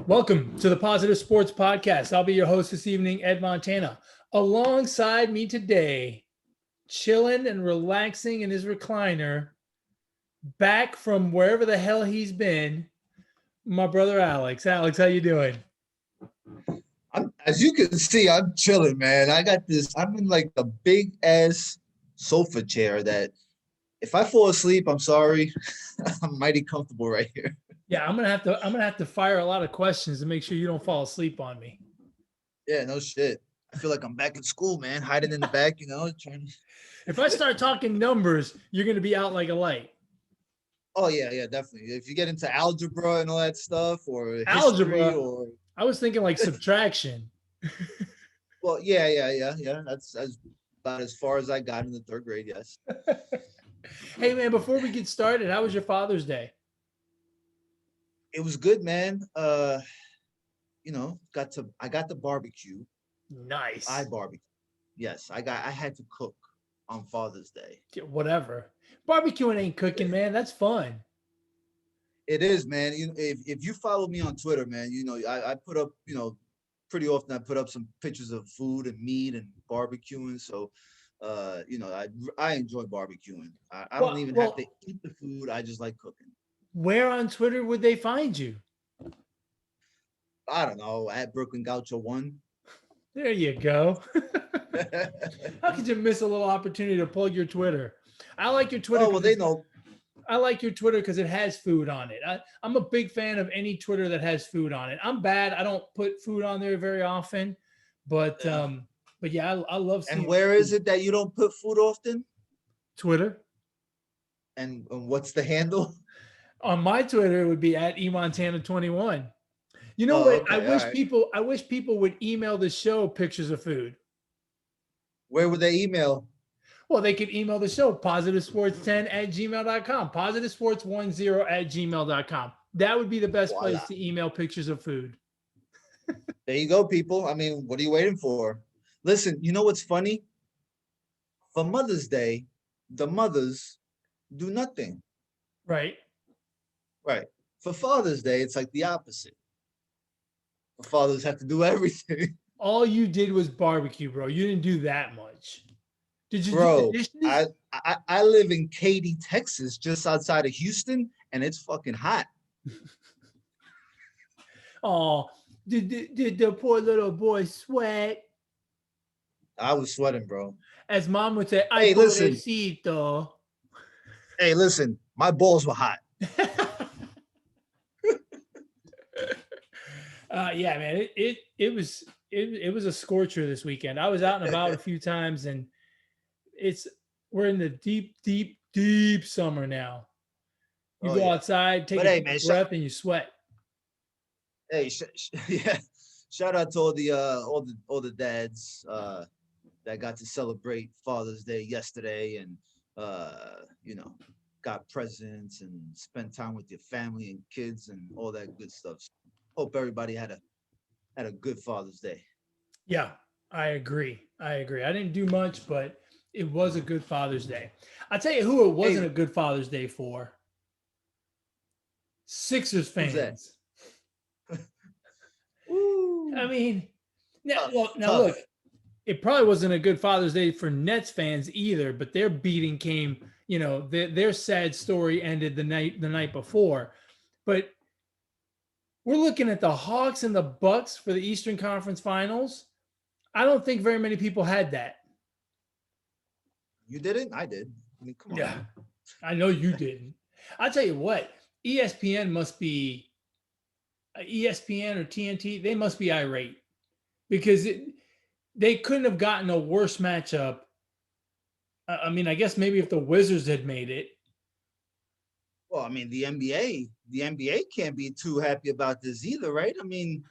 Welcome to the Positive Sports Podcast. I'll be your host this evening, Ed Montana. Alongside me today, chilling and relaxing in his recliner, back from wherever the hell he's been, my brother Alex. Alex, how you doing? As you can see, I'm chilling, man. I'm in like a big ass sofa chair that if I fall asleep, I'm sorry. I'm mighty comfortable right here. Yeah, I'm gonna have to fire a lot of questions to make sure you don't fall asleep on me. Yeah, no shit. I feel like I'm back in school, man, hiding in the back, trying. If I start talking numbers, you're gonna be out like a light. Oh yeah, definitely. If you get into algebra and all that stuff, or history, Algebra. or I was thinking like subtraction. well, yeah. That's about as far as I got in the third grade. Yes. Hey man, before we get started, how was your Father's Day? It was good, man. I got the barbecue. Nice. I barbecue. Yes, I had to cook on Father's Day. Whatever. Barbecuing ain't cooking, man. That's fun. It is, man. If you follow me on Twitter, man, I put up, pretty often I put up some pictures of food and meat and barbecuing. So, I enjoy barbecuing. I don't even have to eat the food. I just like cooking. Where on Twitter would they find you? I don't know, at Brooklyn Gaucho 1. There you go. How could you miss a little opportunity to plug your Twitter? I like your Twitter. Oh, well, they know. I like your Twitter because it has food on it. I'm a big fan of any Twitter that has food on it. I'm bad. I don't put food on there very often, but yeah, I love seeing. And where is it that you don't put food often? Twitter. And what's the handle? On my Twitter, it would be at eMontana21. You know what? Okay, I wish people would email the show pictures of food. Where would they email? Well, they could email the show, positivesports10@gmail.com, positivesports10@gmail.com. That would be the best place to email pictures of food. There you go, people. I mean, what are you waiting for? Listen, you know what's funny? For Mother's Day, the mothers do nothing. Right. Right. For Father's Day, it's like the opposite. The fathers have to do everything. All you did was barbecue, bro. You didn't do that much. Did you do the dishes? I live in Katy, Texas, just outside of Houston, and it's fucking hot. Oh, did the poor little boy sweat? I was sweating, bro. As mom would say, hey, listen. Hey, listen, my balls were hot. Yeah, man, it was a scorcher this weekend. I was out and about a few times, and we're in the deep summer now. You go outside, take a breath, and you sweat. Hey, yeah, shout out to all the dads that got to celebrate Father's Day yesterday, and got presents and spent time with your family and kids and all that good stuff. Hope everybody had a good Father's Day. Yeah, I agree. I didn't do much, but it was a good Father's Day. I'll tell you who it wasn't a good Father's Day for. Sixers fans. I mean, now look, it probably wasn't a good Father's Day for Nets fans either, but their beating came, their sad story ended the night before. But we're looking at the Hawks and the Bucks for the Eastern Conference Finals. I don't think very many people had that. You didn't? I did. I mean, come on. Yeah, I know you didn't. I'll tell you what, ESPN or TNT, they must be irate because they couldn't have gotten a worse matchup. I mean, I guess maybe if the Wizards had made it. Well, I mean, the NBA can't be too happy about this either, right? I mean,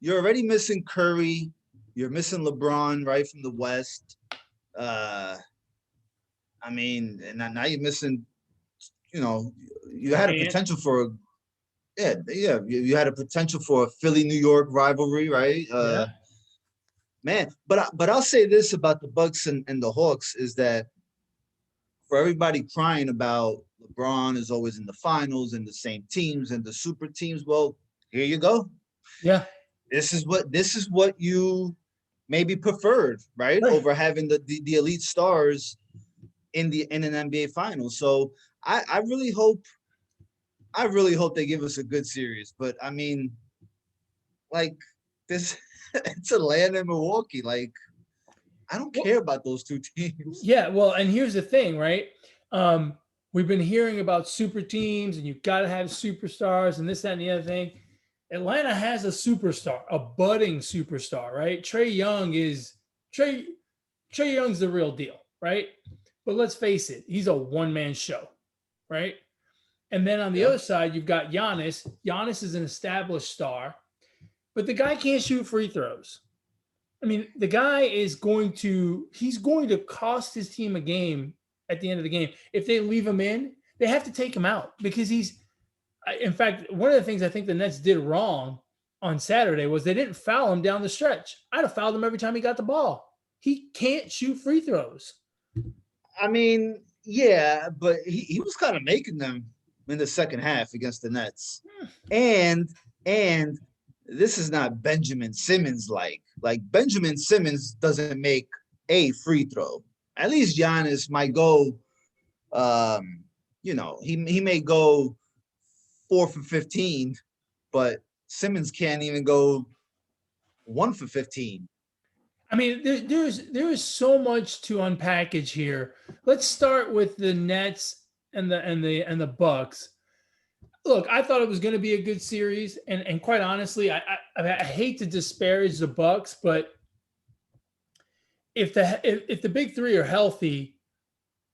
you're already missing Curry. You're missing LeBron, right, from the West. I mean, and now you're missing, you had a potential for you had a potential for a Philly-New York rivalry, right? Yeah. Man, but I'll say this about the Bucks and the Hawks is that for everybody crying about LeBron is always in the finals and the same teams and the super teams, well, here you go. Yeah. This is what you maybe preferred, right? Over having the elite stars in an NBA final. So I really hope they give us a good series. But I mean, like this, it's Atlanta and Milwaukee. Like, I don't care about those two teams. Yeah, well, and here's the thing, right? We've been hearing about super teams, and you've got to have superstars, and this, that, and the other thing. Atlanta has a superstar, a budding superstar, right? Trae Young's the real deal, right? But let's face it, he's a one-man show, right? And then on the other side, you've got Giannis. Giannis is an established star, but the guy can't shoot free throws. I mean, the guy is he's going to cost his team a game at the end of the game. If they leave him in, they have to take him out because in fact, one of the things I think the Nets did wrong on Saturday was they didn't foul him down the stretch. I'd have fouled him every time he got the ball. He can't shoot free throws. I mean, yeah, but he was kind of making them in the second half against the Nets. And this is not Benjamin Simmons like Benjamin Simmons doesn't make a free throw. At least Giannis might go he may go 4 for 15, but Simmons can't even go 1 for 15. I mean, there is so much to unpackage here. Let's start with the Nets and the Bucks. Look, I thought it was going to be a good series, and quite honestly, I hate to disparage the Bucks, but if the big three are healthy,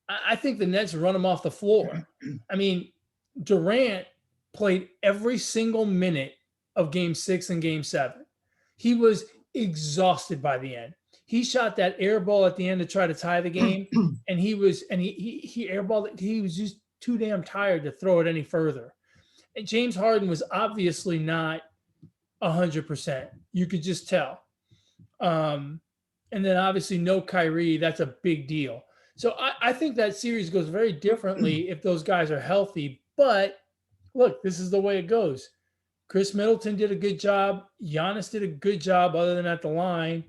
I think the Nets run them off the floor. I mean, Durant played every single minute of Game 6 and Game 7. He was exhausted by the end. He shot that air ball at the end to try to tie the game, and he airballed it. He was just too damn tired to throw it any further. And James Harden was obviously not 100%. You could just tell. And then obviously no Kyrie. That's a big deal. So I think that series goes very differently if those guys are healthy. But look, this is the way it goes. Chris Middleton did a good job. Giannis did a good job other than at the line.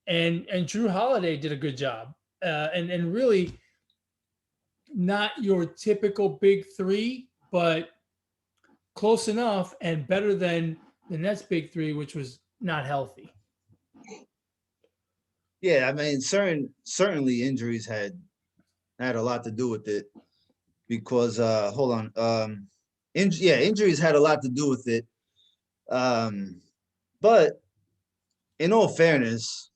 And Drew Holiday did a good job. And really not your typical big three, but close enough and better than the Nets big three, which was not healthy. Yeah, I mean, certainly injuries had a lot to do with it because injuries had a lot to do with it. But in all fairness,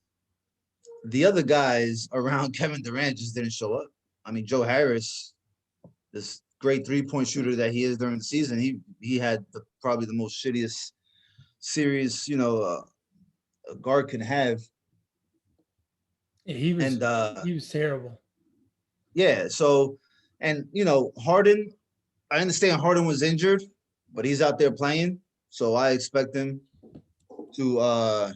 the other guys around Kevin Durant just didn't show up. I mean, Joe Harris, this great 3-point shooter that he is during the season, he had probably the most shittiest series, a guard can have. Yeah, he was terrible. Yeah, so and Harden, I understand Harden was injured, but he's out there playing, so I expect him to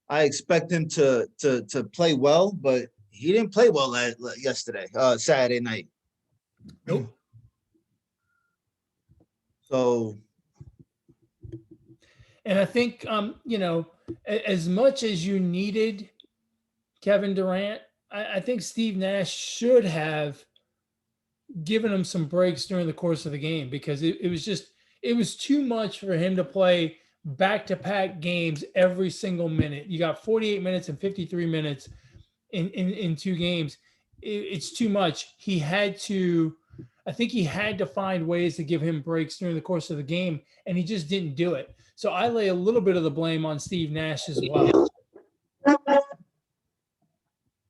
to play well, but he didn't play well yesterday, Saturday night. Nope. So, and I think as much as you needed Kevin Durant, I think Steve Nash should have given him some breaks during the course of the game because it was too much for him to play back-to-back games every single minute. You got 48 minutes and 53 minutes in two games. It's too much. I think he had to find ways to give him breaks during the course of the game, and he just didn't do it. So I lay a little bit of the blame on Steve Nash as well.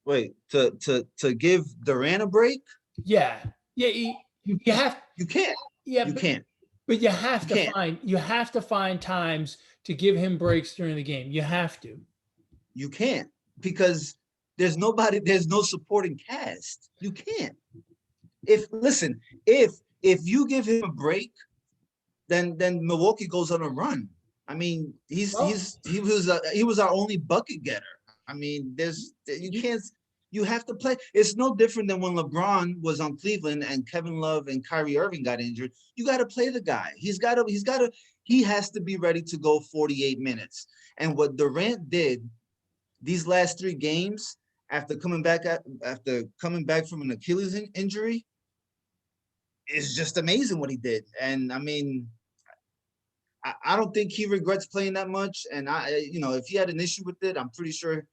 Wait, to give Durant a break? Yeah. You have. You can't. Yeah, you can't. But you have to find times to give him breaks during the game. You have to. You can't because there's no supporting cast. You can't. If you give him a break, then Milwaukee goes on a run. I mean, he was our only bucket getter. I mean, you can't You have to play. It's no different than when LeBron was on Cleveland and Kevin Love and Kyrie Irving got injured. You got to play the guy. He has to be ready to go 48 minutes. And what Durant did these last 3 games after coming back from an Achilles injury is just amazing what he did. And I mean, I don't think he regrets playing that much. And if he had an issue with it, I'm pretty sure,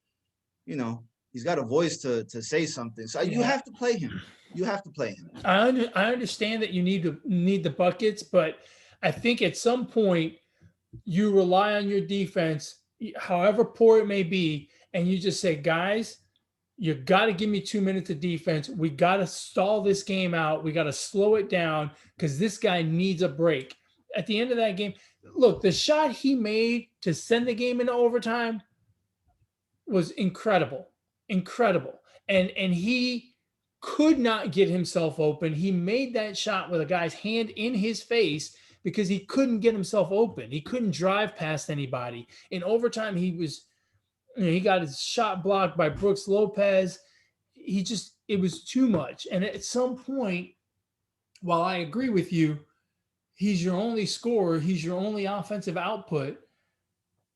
he's got a voice to say something. So you have to play him. You have to play him. I understand that you need the buckets, but I think at some point you rely on your defense, however poor it may be, and you just say, guys, you got to give me 2 minutes of defense. We got to stall this game out. We got to slow it down because this guy needs a break. At the end of that game, look, the shot he made to send the game into overtime was incredible. Incredible. And he could not get himself open. He made that shot with a guy's hand in his face because he couldn't get himself open. He couldn't drive past anybody. In overtime, he got his shot blocked by Brooks Lopez. It was too much. And at some point, while I agree with you, he's your only scorer, he's your only offensive output,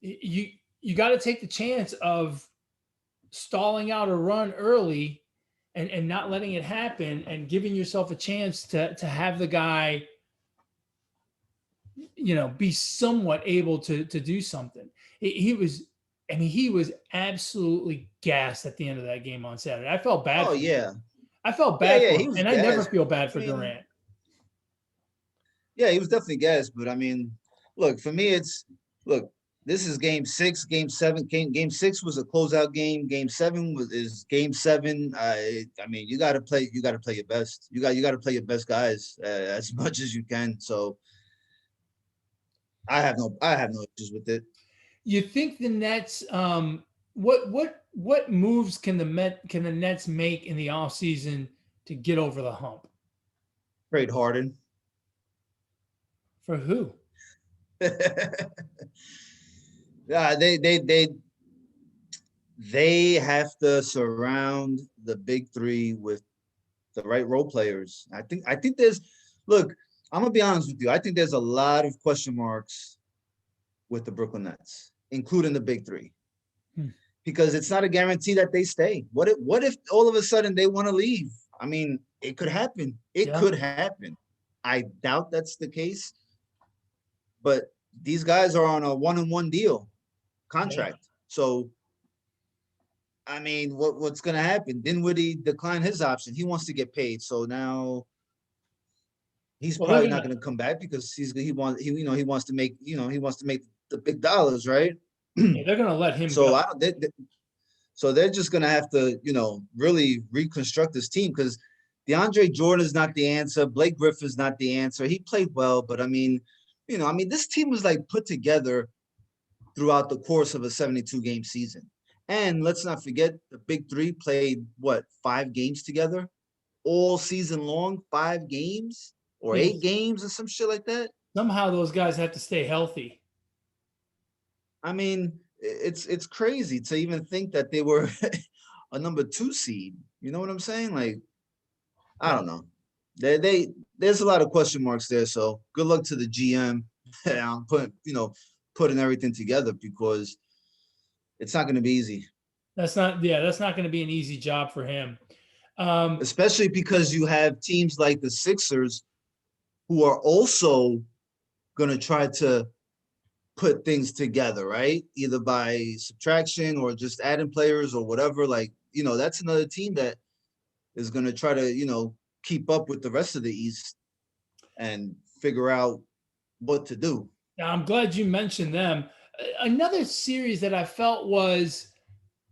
you got to take the chance of stalling out a run early and not letting it happen and giving yourself a chance to have the guy, be somewhat able to do something. He was absolutely gassed at the end of that game on Saturday. I felt bad. Oh, yeah. I felt bad for him, and gassed. I never feel bad for Durant. Yeah, he was definitely gassed, but I mean, look, for me, this is game 6, game 7. Game 6 was a closeout game. Game 7 is game 7. I mean, you got to play your best. You got to play your best guys as much as you can. So I have no issues with it. You think the Nets? What moves can the Nets make in the offseason to get over the hump? Trade Harden. For who? Yeah, they have to surround the big 3 with the right role players. I think there's look, I'm gonna be honest with you. I think there's a lot of question marks with the Brooklyn Nets, including the big 3. Because it's not a guarantee that they stay. What if all of a sudden they want to leave? I mean, it could happen. It could happen. I doubt that's the case. But these guys are on a 1-on-1 deal contract. Yeah. So, I mean, what's going to happen? Dinwiddie declined his option. He wants to get paid. So now he's probably not going to come back because he wants to make the big dollars, right? Yeah, they're going to let him go. So they're just going to have to, really reconstruct this team because DeAndre Jordan is not the answer. Blake Griffin's not the answer. He played well, but I mean, this team was like put together throughout the course of a 72-game season. And let's not forget the big 3 played 5 games together all season long, 5 games or 8 games or some shit like that. Somehow those guys have to stay healthy. I mean, it's crazy to even think that they were a number 2 seed. You know what I'm saying? Like, I don't know. There's a lot of question marks there. So good luck to the GM. I'm putting everything together because it's not going to be easy. That's not going to be an easy job for him. Especially because you have teams like the Sixers who are also going to try to put things together, right? Either by subtraction or just adding players or whatever. Like, that's another team that is going to try to, keep up with the rest of the East and figure out what to do. Now, I'm glad you mentioned them. Another series that I felt was,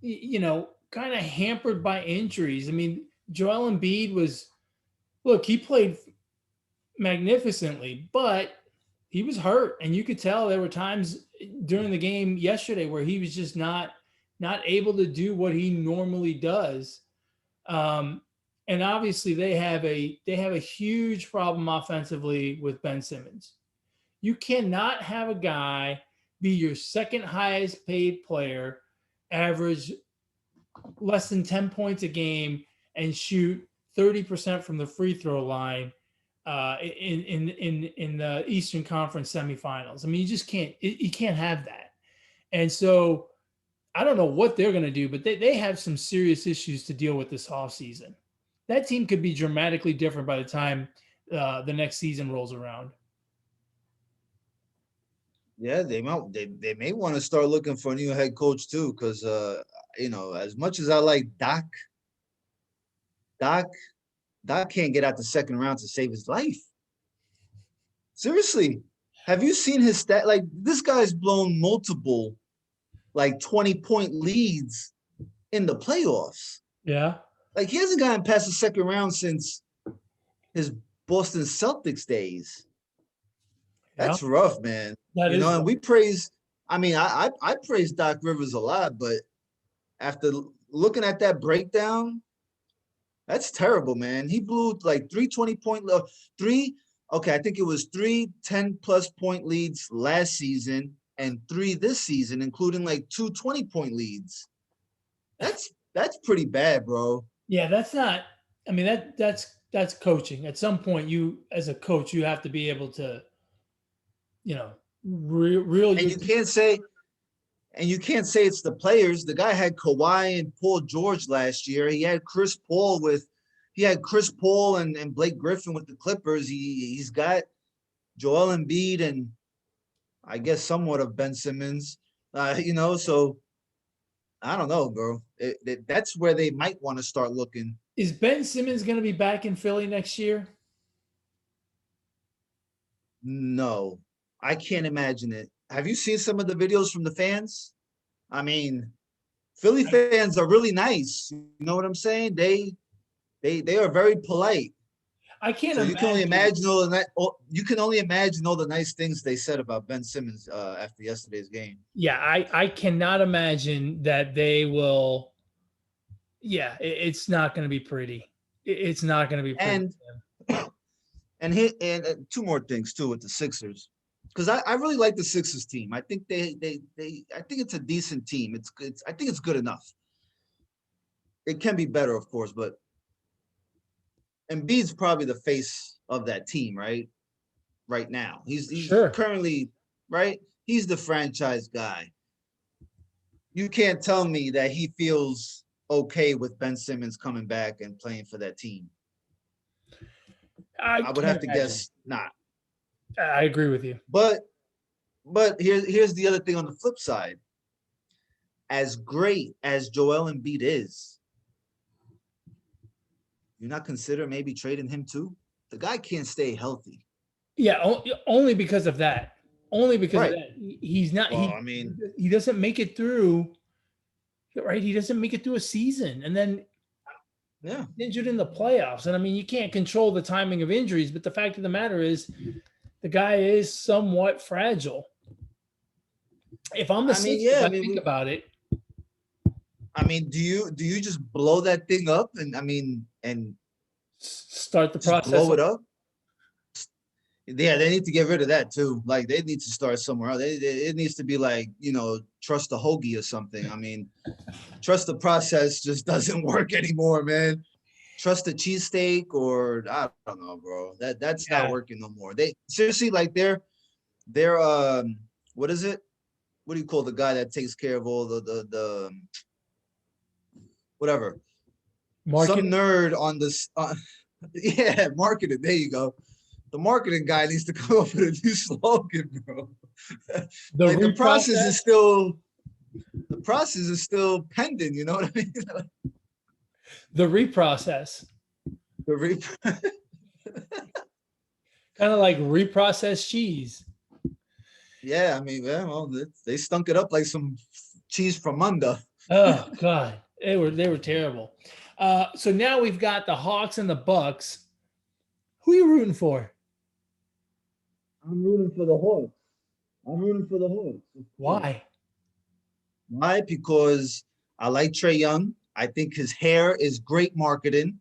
kind of hampered by injuries. I mean, Joel Embiid he played magnificently, but he was hurt. And you could tell there were times during the game yesterday where he was just not able to do what he normally does. And obviously they have a huge problem offensively with Ben Simmons. You cannot have a guy be your second highest paid player, average less than 10 points a game and shoot 30% from the free throw line in the Eastern Conference semifinals. I mean, you just can't you can't have that. And so I don't know what they're going to do, but they have some serious issues to deal with this offseason. That team could be dramatically different by the time the next season rolls around. Yeah, they may want to start looking for a new head coach too, because as much as I like Doc can't get out the second round to save his life. Seriously, have you seen his stat? Like, this guy's blown multiple, like 20-point leads in the playoffs. Yeah. Like, he hasn't gotten past the second round since his Boston Celtics days. That's rough, man. And we praise. I mean, I praise Doc Rivers a lot, but after looking at that breakdown, that's terrible, man. He blew like 3 20-point I think it was 3 10-plus point leads last season and 3 this season, including like 2 20-point leads. That's pretty bad, bro. Yeah, that's not. I mean, that's coaching. At some point, you as a coach, you have to be able to, real. And you can't say it's the players. The guy had Kawhi and Paul George last year. He had Chris Paul and Blake Griffin with the Clippers. He's got Joel Embiid and I guess somewhat of Ben Simmons. So I don't know, bro. That's where they might want to start looking. Is Ben Simmons going to be back in Philly next year? No, I can't imagine it. Have you seen some of the videos from the fans? I mean, Philly fans are really nice. You know what I'm saying? They are very polite. I can't. So you can only imagine all that. You can only imagine all the nice things they said about Ben Simmons after yesterday's game. Yeah, I cannot imagine that they will. Yeah, it's not going to be pretty. It's not going to be pretty. And two more things too with the Sixers, because I really like the Sixers team. I think I think it's a decent team. I think it's good enough. It can be better, of course, but Embiid's probably the face of that team, right? Right now, he's sure. Currently, right? He's the franchise guy. You can't tell me that he feels okay with Ben Simmons coming back and playing for that team. I would have to guess not. I agree with you. But here's the other thing on the flip side. As great as Joel Embiid is, you're not consider maybe trading him too? The guy can't stay healthy. Yeah, only because of that. Only because of that. He's not. Well, he doesn't make it through. Right, he doesn't make it through a season, and then injured in the playoffs. And I mean, you can't control the timing of injuries, but the fact of the matter is, the guy is somewhat fragile. If I'm the Sixers, I think about it. I mean, do you just blow that thing up and start the process? Blow it up. Yeah, they need to get rid of that too. Like, they need to start somewhere else. It needs to be like, trust the hoagie or something. I mean, trust the process just doesn't work anymore, man. Trust the cheesesteak, or I don't know, bro. That's not working no more. They seriously, like, they're what is it? What do you call the guy that takes care of all the whatever? Marketing? Some nerd on this. Marketing. There you go. The marketing guy needs to come up with a new slogan, bro. The process is still pending. You know what I mean? The reprocess. Kind of like reprocessed cheese. Yeah, I mean, they stunk it up like some cheese from under. Oh God, they were terrible. So now we've got the Hawks and the Bucks. Who are you rooting for? I'm rooting for the Hawks. Why? Why? Because I like Trae Young. I think his hair is great marketing.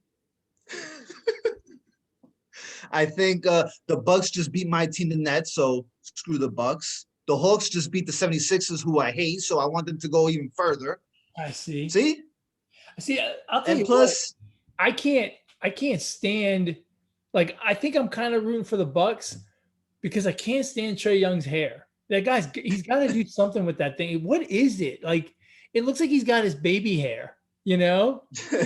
I think the Bucks just beat my team, the Nets, so screw the Bucks. The Hawks just beat the 76ers, who I hate, so I want them to go even further. I see. See? See, I'll tell And you what, plus, I can't stand. Like, I think I'm kind of rooting for the Bucks because I can't stand Trey Young's hair. He's got to do something with that thing. What is it? Like, it looks like he's got his baby hair. You know, like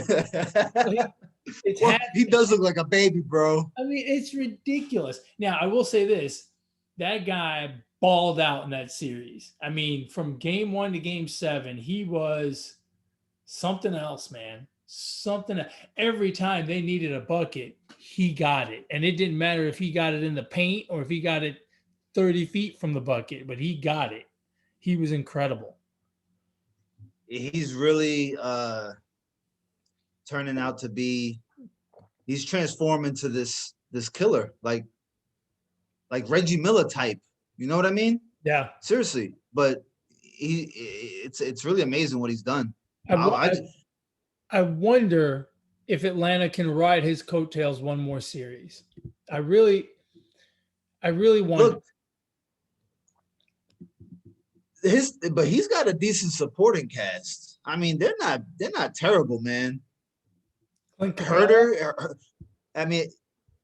it's well, half. he does look like a baby, bro. I mean, it's ridiculous. Now, I will say this: that guy balled out in that series. I mean, from game 1 to game 7, he was something else, man. Something. Every time they needed a bucket, he got it, and it didn't matter if he got it in the paint or if he got it 30 feet from the bucket, but he got it. He was incredible. He's really turning out to be. He's transformed into this killer, like Reggie Miller type. You know what I mean? Yeah. Seriously, but it's really amazing what he's done. I wonder if Atlanta can ride his coattails one more series. I really wonder. Look, but he's got a decent supporting cast. I mean, they're not terrible, man. Herder, I mean,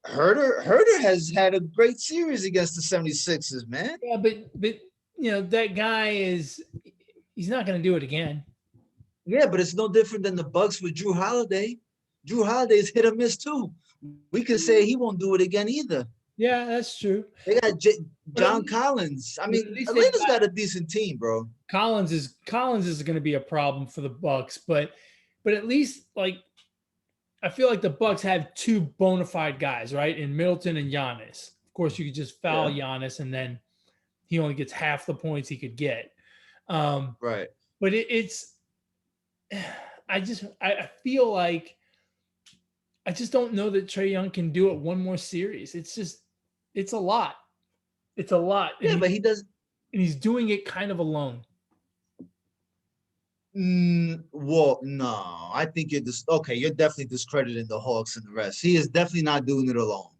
Herder has had a great series against the 76ers, man. Yeah, but that guy he's not going to do it again. Yeah, but it's no different than the Bucks with Drew Holiday. Drew Holiday's hit or miss too. We could say he won't do it again either. Yeah, that's true. They got John Collins. I mean, Atlanta's got a decent team, bro. Collins is going to be a problem for the Bucks, but at least, like, I feel like the Bucks have two bona fide guys, right? In Middleton and Giannis. Of course, you could just foul Giannis, and then he only gets half the points he could get. Right. But I feel like I just don't know that Trae Young can do it one more series. It's a lot. It's a lot. Yeah, but he does. And he's doing it kind of alone. Well, no, I think you're you're definitely discrediting the Hawks and the rest. He is definitely not doing it alone.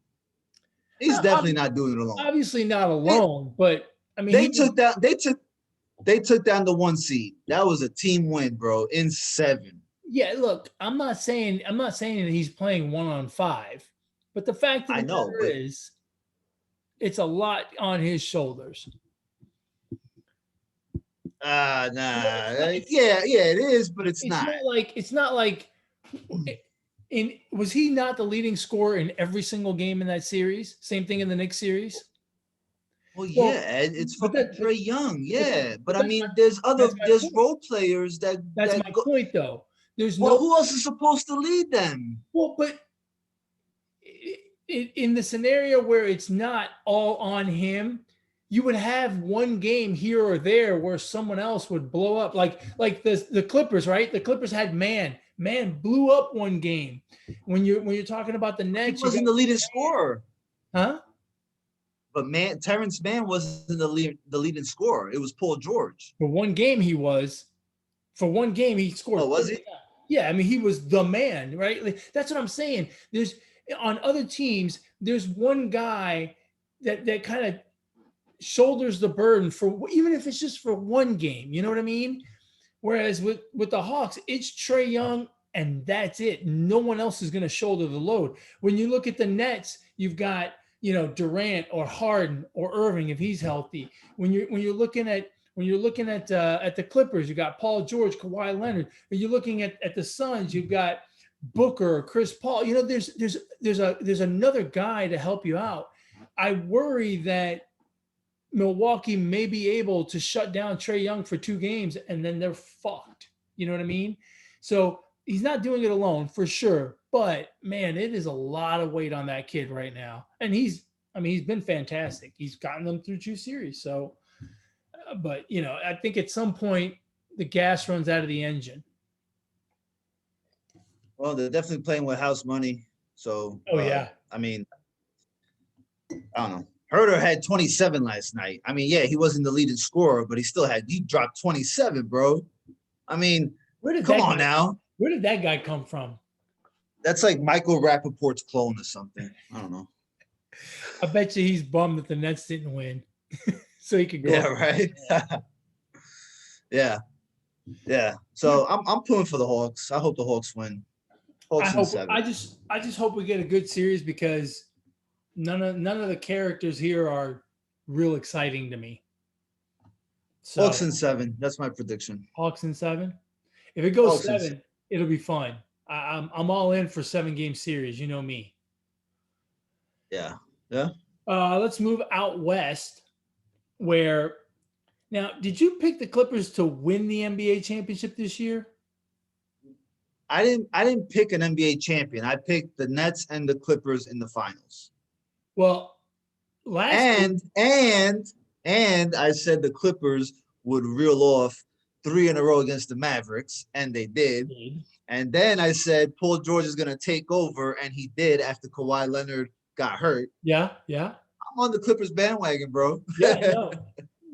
He's definitely not doing it alone. Obviously not alone, but I mean, they took down the 1 seed. That was a team win, bro, in 7. Yeah, look, I'm not saying that he's playing 1-on-5, but the fact of the matter is, it's a lot on his shoulders. Nah. Yeah, it is, but it's not. It's not like. Was he not the leading scorer in every single game in that series? Same thing in the Knicks series. Well, it's fucking Trae Young, but I mean, there's role players that. That's my point, though. Who else is supposed to lead them? Well, but in the scenario where it's not all on him, you would have one game here or there where someone else would blow up, like the Clippers, right? The Clippers had Man blew up one game. When you're talking about the Nets, he wasn't the leading scorer, huh? But Terrence Mann wasn't the leading scorer. It was Paul George. For one game, he was. For one game, he scored. Oh, was he? Yeah, I mean, he was the man, right? Like, that's what I'm saying. There's on other teams, there's one guy that kind of shoulders the burden for, even if it's just for one game. You know what I mean? Whereas with the Hawks, it's Trae Young and that's it. No one else is going to shoulder the load. When you look at the Nets, you've got Durant or Harden or Irving if he's healthy. When you're looking at the Clippers, you got Paul George, Kawhi Leonard. When you're looking at the Suns, you've got Booker, Chris Paul. There's another guy to help you out. I worry that Milwaukee may be able to shut down Trae Young for 2 games and then they're fucked. You know what I mean? So he's not doing it alone for sure. But man, it is a lot of weight on that kid right now. And he's been fantastic. He's gotten them through 2 series. So, but I think at some point the gas runs out of the engine. Well, they're definitely playing with house money. So, I mean, I don't know. Herder had 27 last night. I mean, he wasn't the leading scorer, but he dropped 27, bro. I mean, come on now. Where did that guy come from? That's like Michael Rappaport's clone or something. I don't know. I bet you he's bummed that the Nets didn't win. So he could go. Yeah, right. Yeah. Yeah. So I'm pulling for the Hawks. I hope the Hawks win. I Hawks in hope. 7. I just hope we get a good series because none of the characters here are real exciting to me. Hawks So in 7. That's my prediction. Hawks in 7. If it goes Hawks in 7. 7, it'll be fun. I'm all in for 7-game series. You know me. Yeah. Yeah. Let's move out west. Where now? Did you pick the Clippers to win the NBA championship this year? I didn't pick an NBA champion. I picked the Nets and the Clippers in the finals. Well, last week, And I said the Clippers would reel off 3 in a row against the Mavericks, and they did. And then I said Paul George is going to take over, and he did after Kawhi Leonard got hurt. yeah. I'm on the Clippers bandwagon, bro. Yeah, no.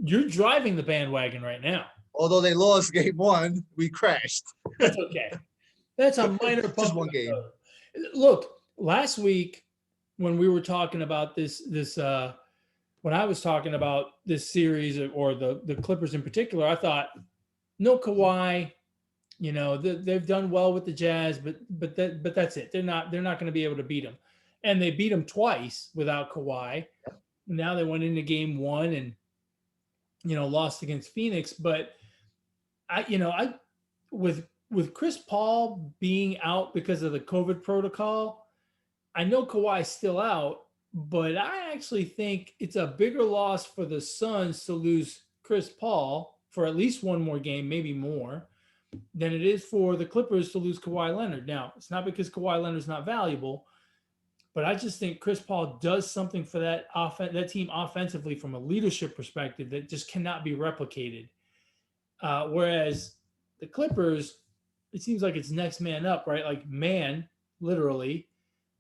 You're driving the bandwagon right now. Although they lost game 1, we crashed. That's okay. That's a minor bump. Just one game. Look, last week when we were talking about when I was talking about this series or the Clippers in particular, I thought no Kawhi. They've done well with the Jazz, but that's it. They're not going to be able to beat them, and they beat them twice without Kawhi. Now they went into game 1 and lost against Phoenix. But I with Chris Paul being out because of the COVID protocol, I know Kawhi's still out, but I actually think it's a bigger loss for the Suns to lose Chris Paul for at least one more game, maybe more, than it is for the Clippers to lose Kawhi Leonard. Now, it's not because Kawhi Leonard's not valuable, but I just think Chris Paul does something for that team offensively from a leadership perspective that just cannot be replicated. Whereas the Clippers, it seems like it's next man up, right? Like man, literally,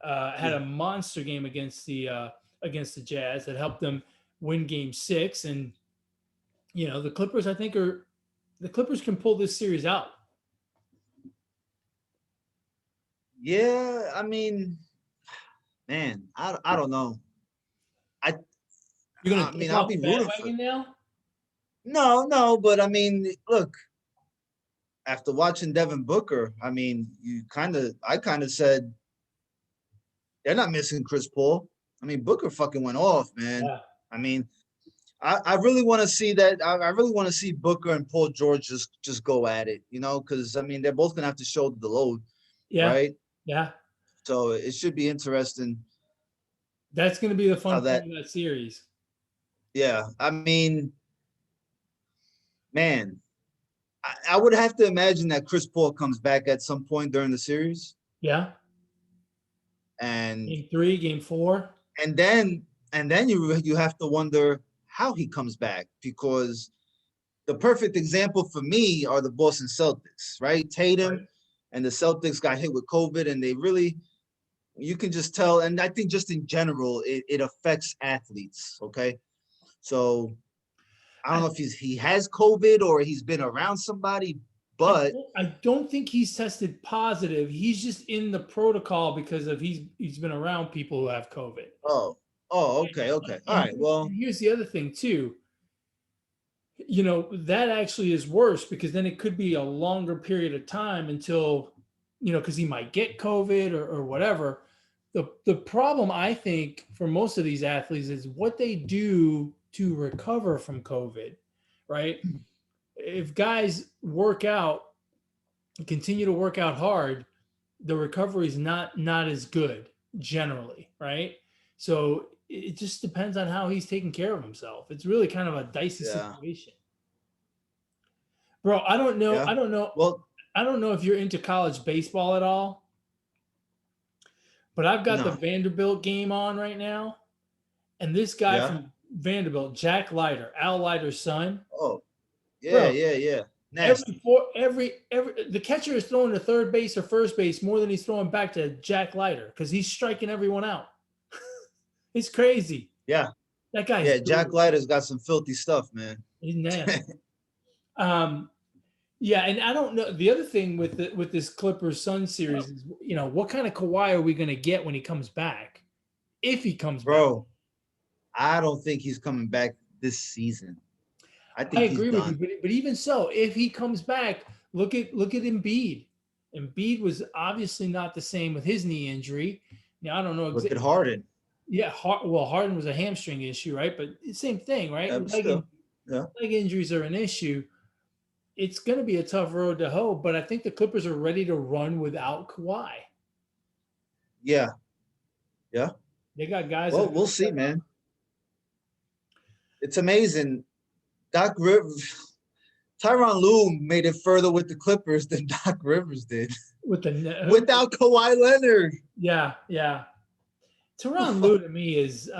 had a monster game against the Jazz that helped them win Game 6, and the Clippers, I think, the Clippers can pull this series out. Yeah, I mean, man, I don't know. You're gonna I'll be rooting for now. No, but I mean, look, after watching Devin Booker, I mean, I kind of said they're not missing Chris Paul. I mean, Booker fucking went off, man. Yeah. I mean, I really want to see that. I really want to see Booker and Paul George just go at it, because I mean they're both gonna have to shoulder the load, right? Yeah. So it should be interesting. That's gonna be the fun part of that series. Yeah, I mean, man, I would have to imagine that Chris Paul comes back at some point during the series. Yeah. And Game 3, Game 4, and then you have to wonder how he comes back, because the perfect example for me are the Boston Celtics, right? Tatum and the Celtics got hit with COVID, and they really, you can just tell. And I think just in general, it affects athletes. Okay. So I don't know if he has COVID or he's been around somebody, but I don't think he's tested positive. He's just in the protocol because of he's been around people who have COVID. Oh, okay. All right. Well, here's the other thing too. That actually is worse because then it could be a longer period of time until, because he might get COVID or whatever. The problem, I think, for most of these athletes is what they do to recover from COVID, right? If guys continue to work out hard, the recovery is not as good generally, right? So it just depends on how he's taking care of himself. It's really kind of a dicey situation. Bro, I don't know. Yeah. I don't know. Well, I don't know if you're into college baseball at all, but I've got the Vanderbilt game on right now. And this guy from Vanderbilt, Jack Leiter, Al Leiter's son. Oh, yeah, bro, yeah. Nasty. The catcher is throwing to third base or first base more than he's throwing back to Jack Leiter because he's striking everyone out. It's crazy. Yeah. That guy. Yeah, Jack Leiter's got some filthy stuff, man. He's nasty. Yeah, and I don't know. The other thing with this Clippers Sun series is, what kind of Kawhi are we going to get when he comes back? If he comes back. Bro, I don't think he's coming back this season. I I think he's agree with you, done. but even so, if he comes back, look at Embiid. Embiid was obviously not the same with his knee injury. Now I don't know Look at exactly. Harden. Yeah, well, Harden was a hamstring issue, right? But same thing, right? Yeah, but still. Yeah. Leg injuries are an issue. It's going to be a tough road to hoe, but I think the Clippers are ready to run without Kawhi. Yeah. Yeah. They got guys that Well, are we'll going to see, step up. man. It's amazing. Doc Rivers, Tyronn Lue made it further with the Clippers than Doc Rivers did With the without Kawhi Leonard. yeah. Tyronn Lue to me is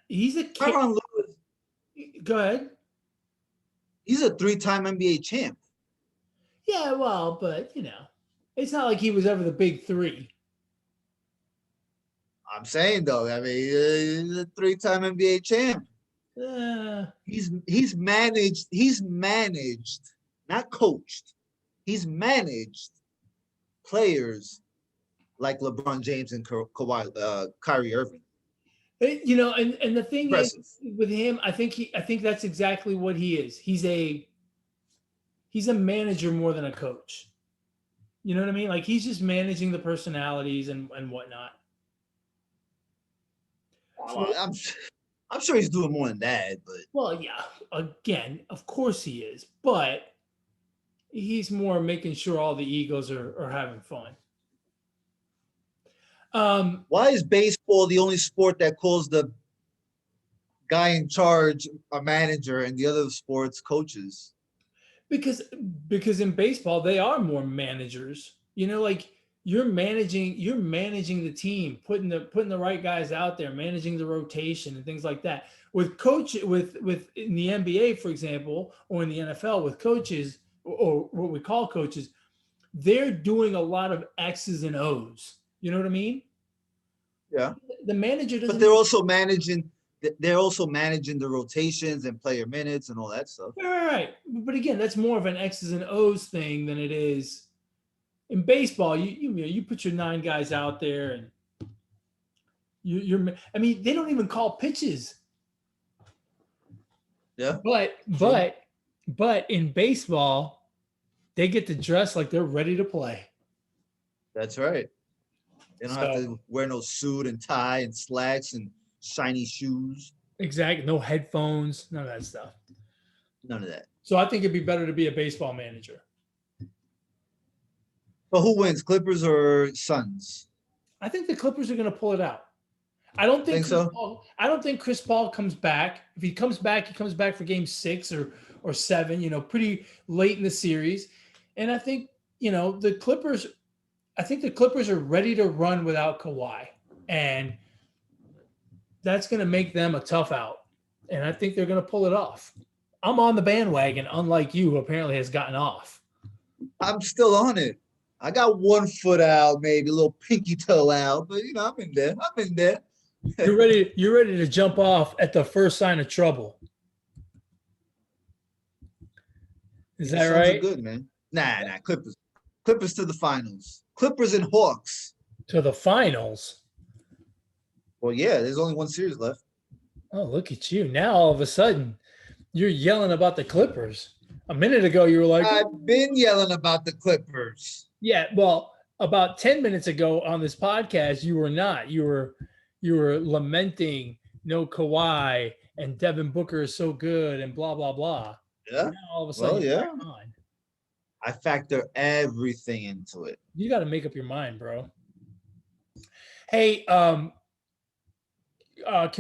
he's a kid. Tyronn Lue, Go ahead. he's a 3-time NBA champ. Yeah, well, but it's not like he was ever the big three. I'm saying though, I mean, he's a 3-time NBA champ. Uh, He's managed, not coached. He's managed players like LeBron James and Kyrie Irving. and the thing Impressive. is with him, I think that's exactly what he is. He's a manager more than a coach. You know what I mean? Like he's just managing the personalities and whatnot. So, I'm sure he's doing more than that, but well, yeah, again, of course he is, but he's more making sure all the egos are having fun. Why is baseball the only sport that calls the guy in charge a manager and the other sports coaches? Because in baseball they are more managers. Like you're managing the team, putting the right guys out there, managing the rotation and things like that. With in the NBA, for example, or in the NFL with coaches or what we call coaches, they're doing a lot of X's and O's. You know what I mean? Yeah. The manager doesn't. But they're also managing the rotations and player minutes and all that stuff. Right. But again, that's more of an X's and O's thing than it is in baseball. You put your 9 guys out there and I mean, they don't even call pitches. Yeah. But in baseball, they get to dress like they're ready to play. That's right. They don't have to wear no suit and tie and slacks and shiny shoes. Exactly. No headphones, none of that stuff. None of that. So I think it'd be better to be a baseball manager. But who wins, Clippers or Suns? I think the Clippers are going to pull it out. I don't think I don't think Chris Paul comes back. If he comes back, he comes back for game 6 or 7, pretty late in the series. And I think, the Clippers are ready to run without Kawhi. And that's going to make them a tough out. And I think they're going to pull it off. I'm on the bandwagon, unlike you, who apparently has gotten off. I'm still on it. I got 1 foot out, maybe a little pinky toe out, but I'm in there. You're ready to jump off at the first sign of trouble. Is that right? Good, man. Nah, Clippers. Clippers to the finals. Clippers and Hawks. To the finals? Well, yeah, there's only 1 series left. Oh, look at you. Now all of a sudden, you're yelling about the Clippers. A minute ago, you were like, I've been yelling about the Clippers. Yeah, well, about 10 minutes ago on this podcast, you were not. You were lamenting no Kawhi and Devin Booker is so good and blah, blah, blah. Yeah. Now all of a sudden, yeah. I factor everything into it. You got to make up your mind, bro. Hey, can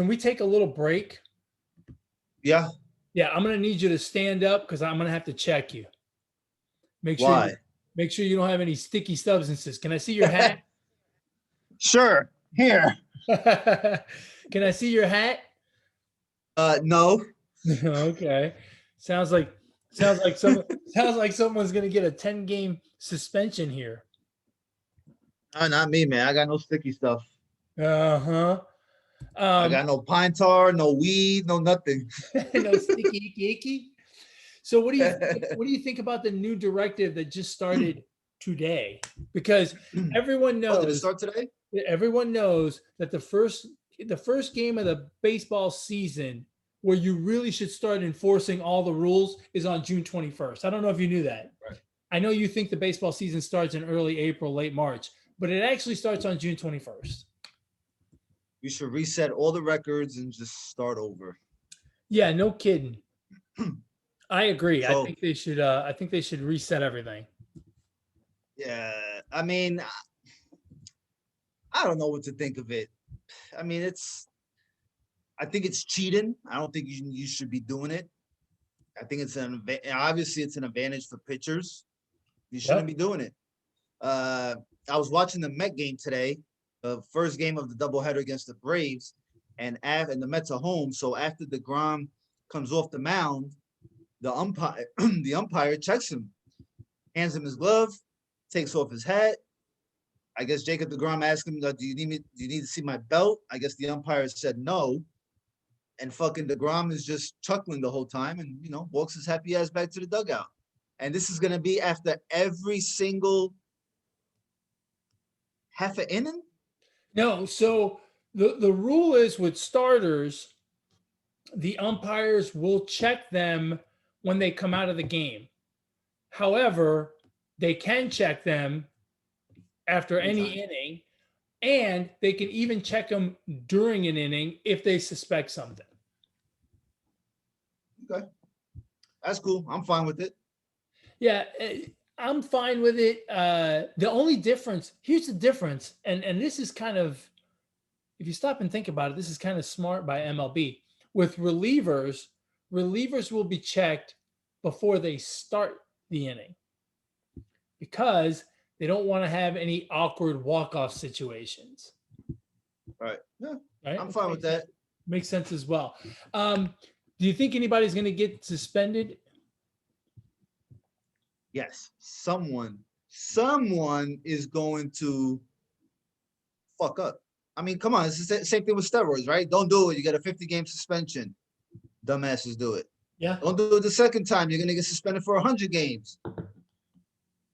we take a little break? Yeah. Yeah, I'm going to need you to stand up because I'm going to have to check you. Make sure. Why? Make sure you don't have any sticky substances. Can I see your hat? Sure. Here. Can I see your hat? No. Okay. Sounds like someone's gonna get a 10-game suspension here. No, not me, man. I got no sticky stuff. Uh-huh. I got no pine tar, no weed, no nothing. No sticky icky. So what do you think about the new directive that just started today? Because everyone knows. Did it start today? Everyone knows that the first game of the baseball season where you really should start enforcing all the rules is on June 21st. I don't know if you knew that. Right. I know you think the baseball season starts in early April, late March, but it actually starts on June 21st. We should reset all the records and just start over. Yeah, no kidding. I agree. So, I think they should. I think they should reset everything. yeah, I mean, I don't know what to think of it. I mean, I think it's cheating. I don't think you should be doing it. I think obviously it's an advantage for pitchers. You shouldn't be doing it. I was watching the Met game today, the first game of the doubleheader against the Braves, and the Mets are home. So after deGrom comes off the mound, the umpire checks him, hands him his glove, takes off his hat. I guess Jacob deGrom asked him, "Do you need to see my belt?" I guess the umpire said no, and fucking deGrom is just chuckling the whole time, and walks his happy ass back to the dugout. And this is gonna be after every single half an inning. No, so the rule is with starters, the umpires will check them when they come out of the game. However, they can check them after any inning, and they can even check them during an inning if they suspect something. Okay, that's cool. I'm fine with it. Yeah, I'm fine with it. The only difference, here's the difference, and this is kind of, if you stop and think about it, this is kind of smart by MLB. With relievers will be checked before they start the inning because they don't want to have any awkward walk-off situations. Right. Yeah, right? I'm fine with that. Makes sense as well. Do you think anybody's going to get suspended? Yes, someone is going to fuck up. I mean, come on, it's the same thing with steroids, right? Don't do it. You get a 50-game suspension. Dumbasses do it. Yeah. Don't do it the second time. You're gonna get suspended for 100 games.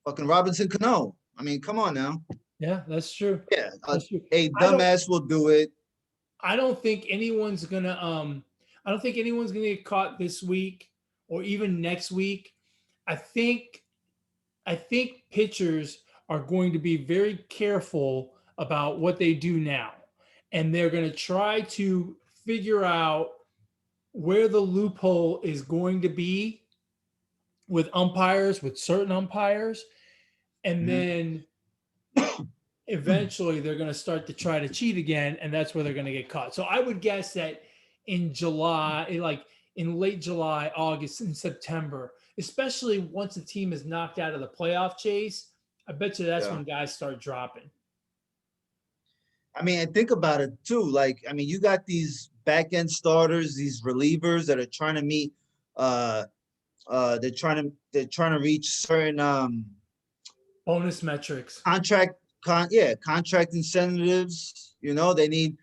Fucking Robinson Cano. I mean, come on now. Yeah, that's true. Yeah, that's true. A dumbass will do it. I don't think anyone's gonna get caught this week or even next week. I think pitchers are going to be very careful about what they do now, and they're going to try to figure out where the loophole is going to be with certain umpires, and then eventually they're going to start to try to cheat again, and that's where they're going to get caught. So I would guess that in July, like in late July, August, and September, especially once a team is knocked out of the playoff chase, I bet you that's when guys start dropping. I mean, and think about it too. Like, I mean, you got these back end starters, these relievers that are trying to meet. They're trying to reach certain bonus metrics, contract incentives. They need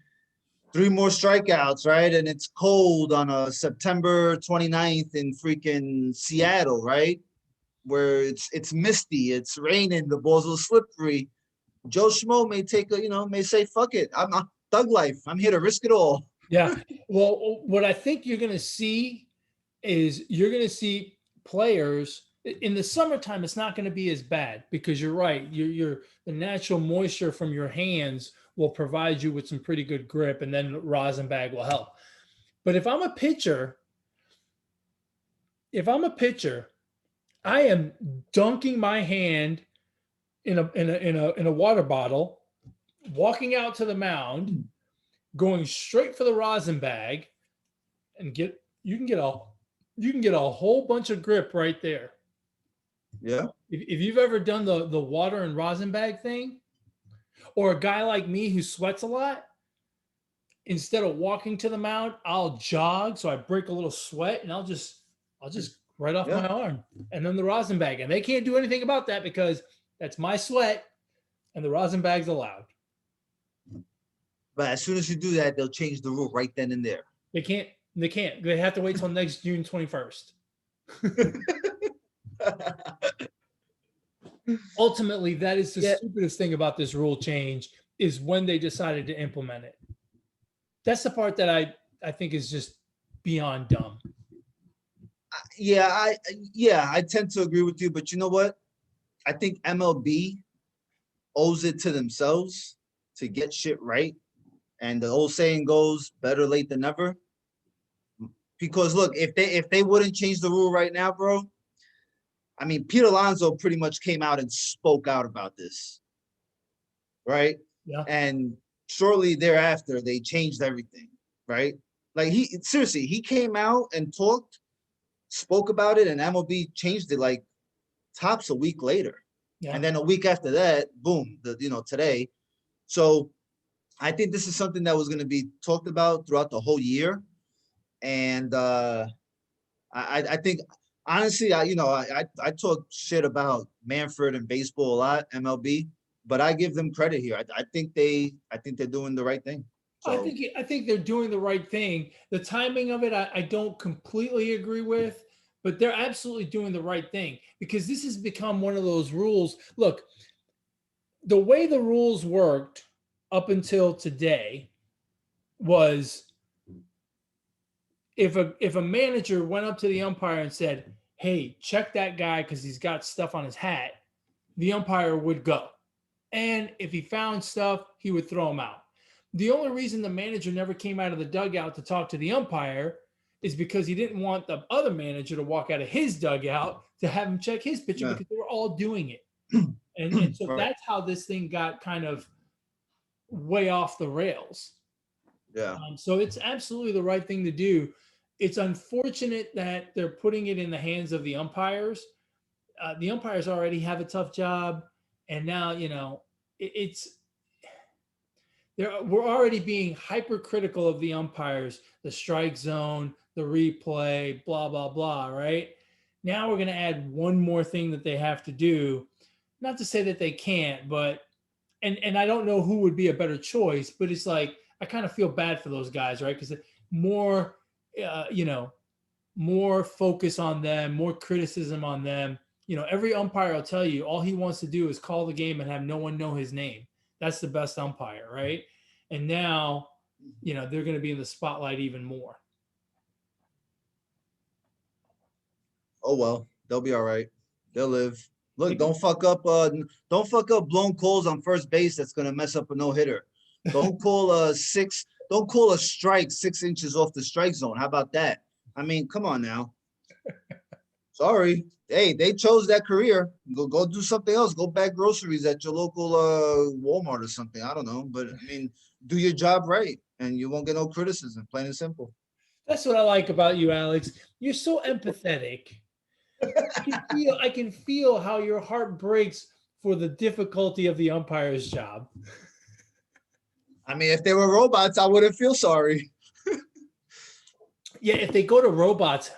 3 more strikeouts, right? And it's cold on a September 29th in freaking Seattle, right? Where it's misty, it's raining, the balls are slippery. Joe Schmo may say, fuck it. I'm not thug life. I'm here to risk it all. Yeah. Well, what I think you're going to see is players in the summertime. It's not going to be as bad because you're right. The natural moisture from your hands will provide you with some pretty good grip, and then rosin bag will help. But if I'm a pitcher, I am dunking my hand in a water bottle, walking out to the mound, going straight for the rosin bag, and you can get a whole bunch of grip right there. Yeah. If you've ever done the water and rosin bag thing, or a guy like me who sweats a lot, instead of walking to the mound, I'll jog so I break a little sweat, and I'll just right off my arm, and then the rosin bag, and they can't do anything about that because that's my sweat, and the rosin bag's allowed. But as soon as you do that, they'll change the rule right then and there. They can't. They have to wait till next June 21st. Ultimately, that is the stupidest thing about this rule change is when they decided to implement it. That's the part that I think is just beyond dumb. Yeah, I tend to agree with you, but you know what? I think MLB owes it to themselves to get shit right. And the old saying goes, better late than never. Because look, if they wouldn't change the rule right now, bro, I mean, Pete Alonso pretty much came out and spoke out about this, right? Yeah. And shortly thereafter, they changed everything, right? Like he came out and talked, spoke about it, and MLB changed it like tops a week later. Yeah. And then a week after that, boom, today. So I think this is something that was going to be talked about throughout the whole year. And I think honestly, I talk shit about Manfred and baseball a lot, MLB, but I give them credit here. I think they're doing the right thing. So I think they're doing the right thing. The timing of it, I don't completely agree with, but they're absolutely doing the right thing because this has become one of those rules. Look, the way the rules worked up until today was if a manager went up to the umpire and said, "Hey, check that guy because he's got stuff on his hat," the umpire would go. And if he found stuff, he would throw him out. The only reason the manager never came out of the dugout to talk to the umpire is because he didn't want the other manager to walk out of his dugout to have him check his pitcher because they were all doing it. And so that's how this thing got kind of way off the rails. Yeah. So it's absolutely the right thing to do. It's unfortunate that they're putting it in the hands of the umpires. The umpires already have a tough job, and now we're already being hypercritical of the umpires, the strike zone, the replay, blah blah blah. Right now, we're going to add one more thing that they have to do. Not to say that they can't, but and I don't know who would be a better choice, but it's like I kind of feel bad for those guys, right? Because more, more focus on them, more criticism on them. Every umpire will tell you all he wants to do is call the game and have no one know his name. That's the best umpire, right? And now, they're going to be in the spotlight even more. Oh well, they'll be all right. They'll live. Look, don't fuck up blown calls on first base. That's gonna mess up a no hitter. Don't call a strike 6 inches off the strike zone. How about that? I mean, come on now. Sorry. Hey, they chose that career. Go do something else. Go bag groceries at your local Walmart or something. I don't know. But I mean, do your job right and you won't get no criticism, plain and simple. That's what I like about you, Alex. You're so empathetic. I can feel how your heart breaks for the difficulty of the umpire's job. I mean, if they were robots, I wouldn't feel sorry. Yeah, if they go to robots,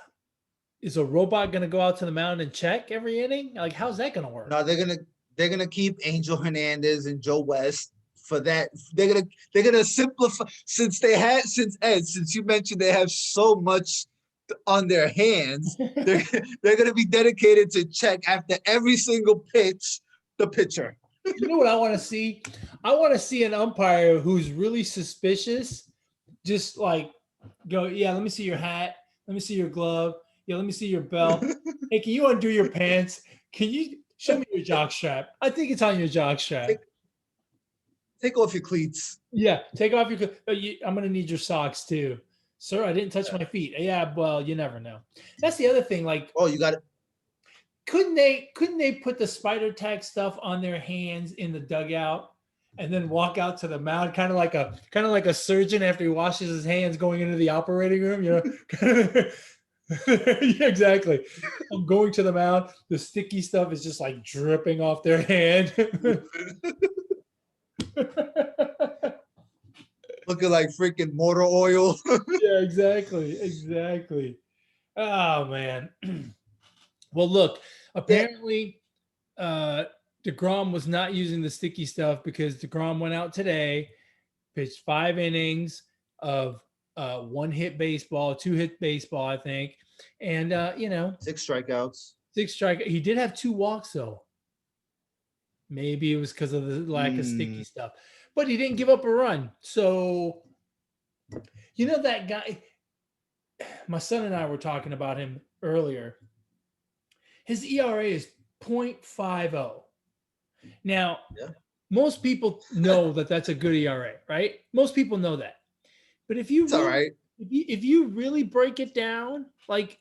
is a robot going to go out to the mound and check every inning? Like, how's that going to work? No, they're gonna keep Angel Hernandez and Joe West for that. They're gonna simplify since you mentioned they have so much on their hands. They're gonna be dedicated to check after every single pitch the pitcher. You know what I want to see? I want to see an umpire who's really suspicious, just like go, yeah, let me see your hat. Let me see your glove. Yeah, let me see your belt. Hey, can you undo your pants? Can you show me your jock strap? I think it's on your jock strap. Take off your cleats. Yeah, take off your. I'm gonna need your socks too, sir. I didn't touch my feet. Yeah, well, you never know. That's the other thing. Like, oh, you got it. Couldn't they put the spider tag stuff on their hands in the dugout and then walk out to the mound, kind of like a surgeon after he washes his hands going into the operating room, Yeah, exactly. I'm going to the mound. The sticky stuff is just like dripping off their hand. Looking like freaking motor oil. Yeah, exactly. Oh man. Well, look, apparently deGrom was not using the sticky stuff because deGrom went out today, pitched 5 innings of 1-hit baseball, 2-hit baseball, I think. And 6 strikeouts. 6 strikeouts. He did have 2 walks though. Maybe it was because of the lack of sticky stuff. But he didn't give up a run. So that guy, my son and I were talking about him earlier. His ERA is 0.50. Now, Yeah. most people know that that's a good ERA, right? Most people know that. But if you It's all really, right. if you really break it down, like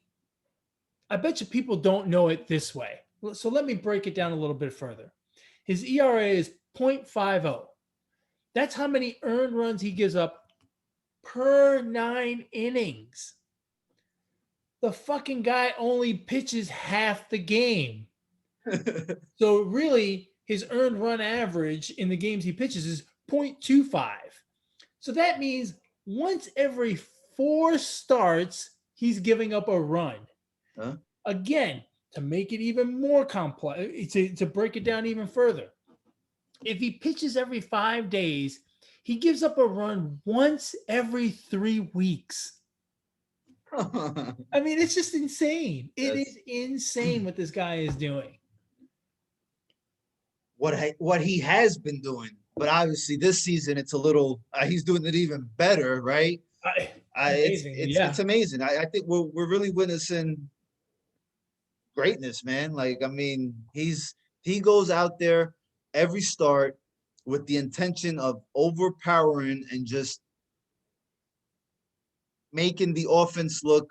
I bet you people don't know it this way. So let me break it down a little bit further. His ERA is 0.50. That's how many earned runs he gives up per 9 innings. The fucking guy only pitches half the game. So really, his earned run average in the games he pitches is 0.25. So that means once every 4 starts, he's giving up a run. Huh? Again, to make it even more complex, to break it down even further, if he pitches every 5 days, he gives up a run once every 3 weeks. I mean, it's just insane. It is insane what this guy is doing. What he has been doing, but obviously this season it's a little. He's doing it even better, right? Amazing, it's amazing. I think we're really witnessing greatness, man. Like I mean, he goes out there every start with the intention of overpowering and just making the offense look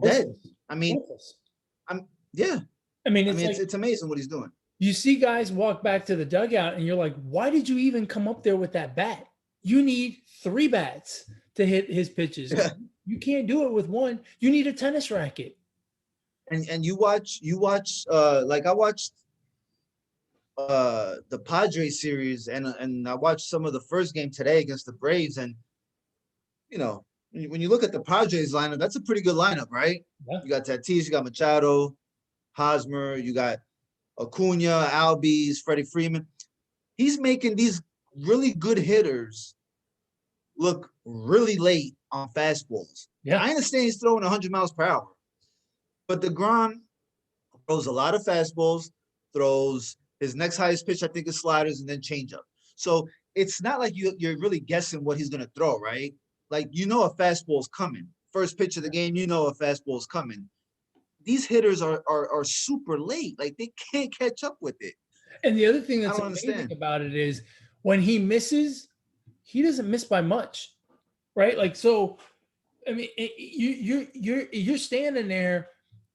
dead. I mean, yeah. I mean, it's amazing what he's doing. You see guys walk back to the dugout and you're like, why did you even come up there with that bat? You need 3 bats to hit his pitches. Yeah. You can't do it with 1. You need a tennis racket. And you watch like I watched the Padres series and I watched some of the first game today against the Braves, and you know, when you look at the Padres lineup, that's a pretty good lineup, right? Yeah. You got Tatis, you got Machado, Hosmer, you got Acuna, Albies, Freddie Freeman. He's making these really good hitters look really late on fastballs. Yeah, I understand he's throwing 100 miles per hour, but deGrom throws a lot of fastballs, throws his next highest pitch, I think, is sliders and then changeup. So it's not like you're really guessing what he's going to throw, right? Like, you know, a fastball's coming. First pitch of the game, you know, a fastball's coming. These hitters are super late. Like, they can't catch up with it. And the other thing that's amazing about it is when he misses, he doesn't miss by much, right? Like, so, I mean, you're standing there,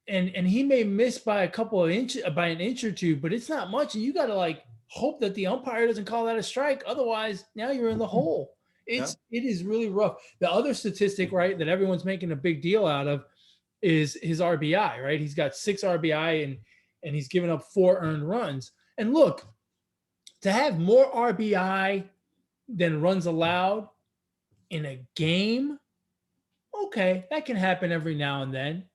and he may miss by a couple of inches, by an inch or two, but it's not much, and you got to like hope that the umpire doesn't call that a strike. Otherwise, now you're in the hole. It is really rough. The other statistic, right, that everyone's making a big deal out of is his RBI, right? He's got 6 RBI and he's given up 4 earned runs. And look, to have more RBI than runs allowed in a game, okay, that can happen every now and then.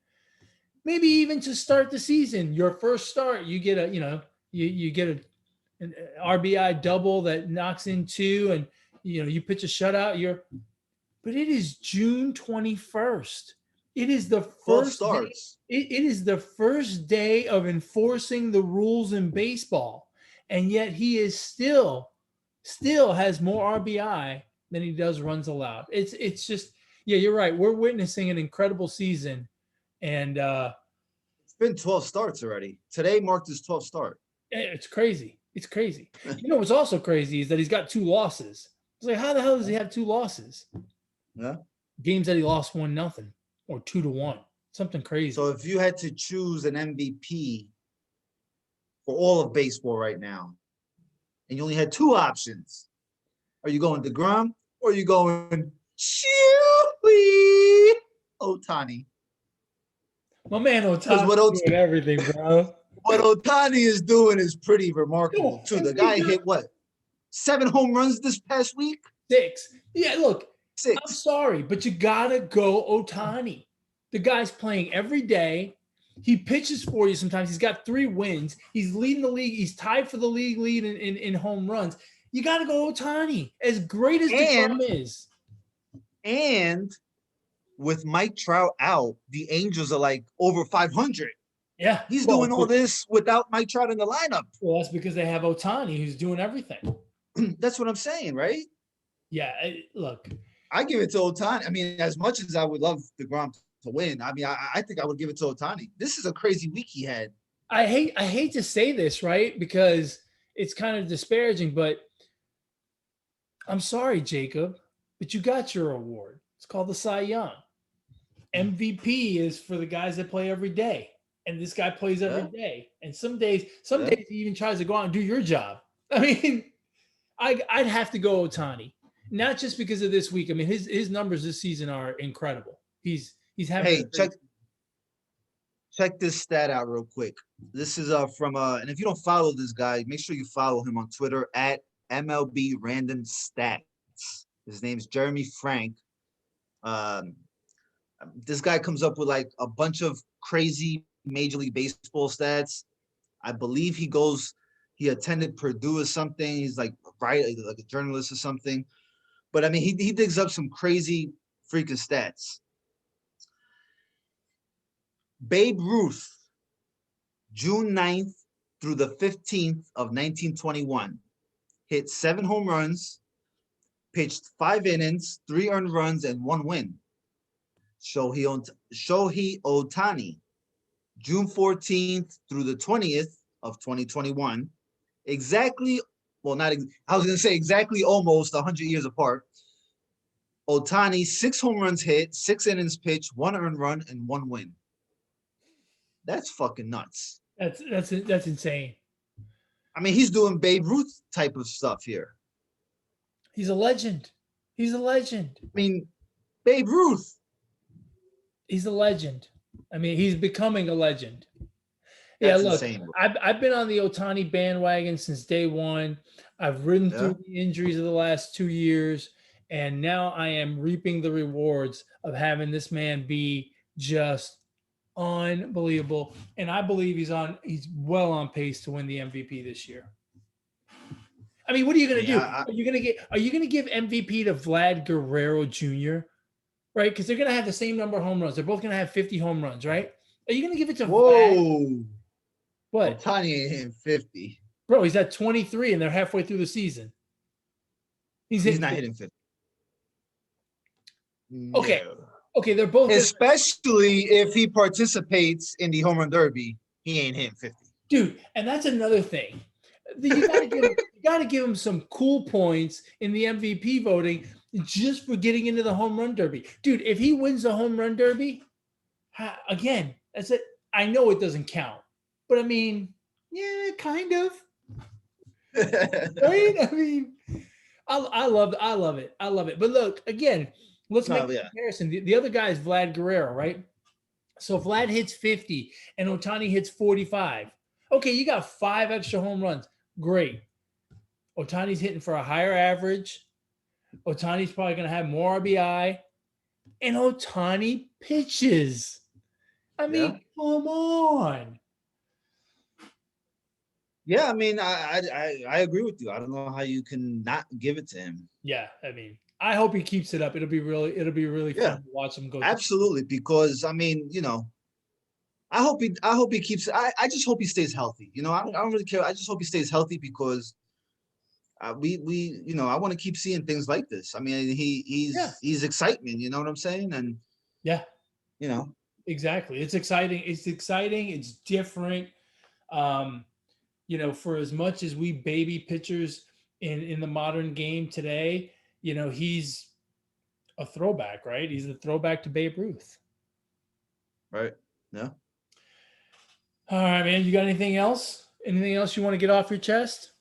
Maybe even to start the season, your first start, you get you get an RBI double that knocks in 2, and you pitch a shutout. But it is June 21st. It is the first starts. It is the first day of enforcing the rules in baseball, and yet he is still has more RBI than he does runs allowed. It's just, yeah, you're right. We're witnessing an incredible season, and it's been 12 starts already. Today marked his 12th start. It's crazy. It's crazy. You know what's also crazy is that he's got 2 losses. It's like, how the hell does he have 2 losses? Yeah, games that he lost 1-0 or 2-1, something crazy. So if you had to choose an MVP for all of baseball right now, and you only had 2 options, are you going deGrom or are you going Ohtani? My man Ohtani doing everything, bro. What Ohtani is doing is pretty remarkable too. The guy hit what? 7 home runs this past week? 6. Yeah, look, 6. I'm sorry, but you gotta go Ohtani. The guy's playing every day. He pitches for you sometimes. He's got 3 wins. He's leading the league. He's tied for the league lead in home runs. You got to go Ohtani, as great as deGrom is. And with Mike Trout out, the Angels are like over 500. Yeah. He's doing all this without Mike Trout in the lineup. Well, that's because they have Ohtani, who's doing everything. That's what I'm saying, right? Yeah, look. I give it to Ohtani. I mean, as much as I would love deGrom to win, I mean, I think I would give it to Ohtani. This is a crazy week he had. I hate to say this, right? Because it's kind of disparaging, but I'm sorry, Jacob, but you got your award. It's called the Cy Young. MVP is for the guys that play every day. And this guy plays every day. And some days he even tries to go out and do your job. I mean, I'd have to go Ohtani. Not just because of this week. I mean, his numbers this season are incredible. He's having check this stat out real quick. This is from and if you don't follow this guy, make sure you follow him on Twitter at MLB Random Stats. His name's Jeremy Frank. This guy comes up with like a bunch of crazy Major League Baseball stats. I believe he attended Purdue or something. He's like like a journalist or something. But I mean, he digs up some crazy freaking stats. Babe Ruth, June 9th through the 15th of 1921, hit 7 home runs, pitched 5 innings, 3 earned runs, and 1 win. Shohei Ohtani, June 14th through the 20th of 2021, almost 100 years apart. Ohtani, 6 home runs hit, 6 innings pitched, 1 earned run, and 1 win. That's fucking nuts. That's insane. I mean, he's doing Babe Ruth type of stuff here. He's a legend. I mean, Babe Ruth. He's a legend. I mean, he's becoming a legend. That's look, insane. I've been on the Ohtani bandwagon since day one. I've ridden through the injuries of the last 2 years, and now I am reaping the rewards of having this man be just unbelievable. And I believe he's well on pace to win the MVP this year. I mean, what are you going to do? Are you going to give MVP to Vlad Guerrero Jr.? Right? Because they're going to have the same number of home runs. They're both going to have 50 home runs, right? Are you going to give it to Vlad? What? Ohtani ain't hitting 50. Bro, he's at 23 and they're halfway through the season. He's not hitting 50. Okay. No. Okay, they're both. Especially if he participates in the home run derby, he ain't hitting 50. Dude, and that's another thing. You got to give him some cool points in the MVP voting just for getting into the home run derby. Dude, if he wins the home run derby, again, that's it. I know it doesn't count, but I mean, yeah, kind of. Right? I mean, I love it. But look, again, let's make a comparison. The other guy is Vlad Guerrero, right? So Vlad hits 50 and Ohtani hits 45. Okay, you got 5 extra home runs. Great. Ohtani's hitting for a higher average. Ohtani's probably going to have more RBI. And Ohtani pitches. I mean, come on. Yeah, I mean, I agree with you. I don't know how you can not give it to him. Yeah, I mean, I hope he keeps it up. It'll be really fun to watch him go. Absolutely, because I mean, you know, I hope he keeps. I just hope he stays healthy. You know, I don't really care. I just hope he stays healthy because we you know, I want to keep seeing things like this. I mean, he's excitement. You know what I'm saying? And you know, exactly. It's exciting. It's different. You know, for as much as we baby pitchers in the modern game today, you know, he's a throwback, right? He's a throwback to Babe Ruth. Right. Yeah. All right, man. You got anything else? Anything else you want to get off your chest?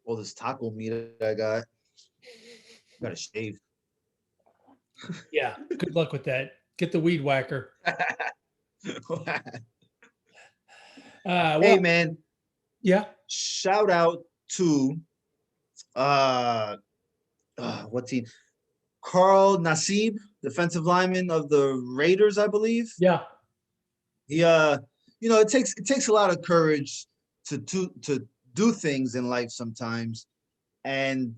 All this taco meat I got. Got to shave. Yeah. Good luck with that. Get the weed whacker. Hey, man. Yeah. Shout out to what team? Carl Nassib, defensive lineman of the Raiders, I believe. Yeah. He you know, it takes a lot of courage to do things in life sometimes. And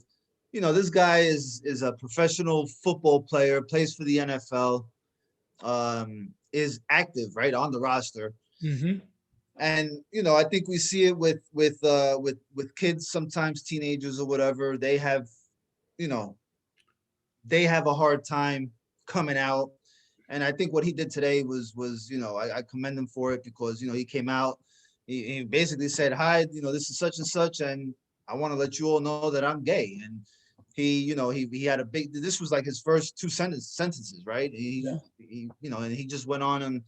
you know, this guy is a professional football player, plays for the NFL, is active, right, on the roster. Mm-hmm. And you know, I think we see it with kids sometimes, teenagers or whatever. They have, you know, they have a hard time coming out. And I think what he did today was, I commend him for it because, he came out, he basically said, hi, this is such and such, and I want to let you all know that I'm gay. And he had this was like his first two sentences, right? And he just went on